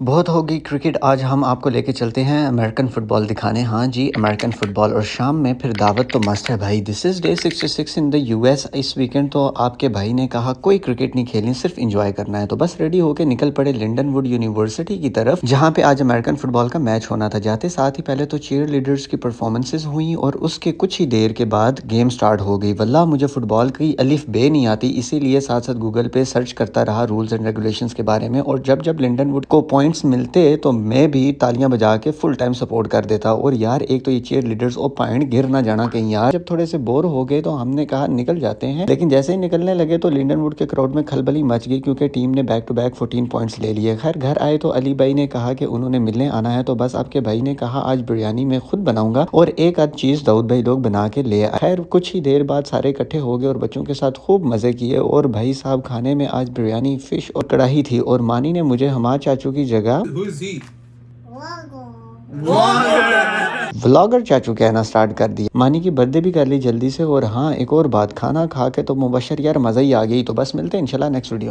बहुत होगी क्रिकेट। आज हम आपको लेके चलते हैं अमेरिकन फ़ुटबॉल दिखाने। हाँ जी, अमेरिकन फ़ुटबॉल। और शाम में फिर दावत तो मस्त है भाई। This is day 66 in the US. इस वीकेंड तो आपके भाई ने कहा कोई क्रिकेट नहीं खेलनी, सिर्फ इंजॉय करना है। तो बस रेडी होके निकल पड़े लिंडनवुड यूनिवर्सिटी की तरफ, जहाँ पे आज अमेरिकन फ़ुटबॉल का मैच होना था। जाते साथ ही पहले तो चीयर लीडर्स की परफॉर्मेंसेज हुई और उसके कुछ ही देर के बाद गेम स्टार्ट हो गई। वल्लाह मुझे फ़ुटबॉल की अलिफ बे नहीं आती, इसीलिए साथ साथ गूगल पे सर्च करता रहा रूल्स एंड रेगुलेशंस के बारे में। और जब जब लिंडनवुड को पॉइंट्स मिलते तो मैं भी तालियां बजा के फुल टाइम सपोर्ट कर देता। और यार एक तो ये चीयर लीडर्स और पॉइंट गिर ना जाना कहीं। यार जब थोड़े से बोर हो गए तो हमने कहा निकल जाते हैं, लेकिन जैसे ही निकलने लगे तो लिंडनवुड के क्राउड में खलबली मच गई, क्योंकि टीम ने बैक टू बैक 14 पॉइंट्स ले लिए। खैर घर आए तो अली भाई ने कहा कि उन्होंने मिलने आना है, तो बस आपके भाई ने कहा आज बिरयानी मैं खुद बनाऊंगा और एक आध चीज दाऊद भाई लोग बना के ले आए। खैर कुछ ही देर बाद सारे इकट्ठे हो गए और बच्चों के साथ खूब मजे किए। और भाई साहब खाने में आज बिरयानी, फिश और कढ़ाई थी। और मानी ने मुझे हमार चाचू की जगह व्लॉगर चाचू कहना स्टार्ट कर दिया। मानी की बर्थडे भी कर ली जल्दी से। और हाँ एक और बात, खाना खा के तो मुबशर यार मजा ही आ गई। तो बस मिलते हैं इंशाल्लाह नेक्स्ट वीडियो।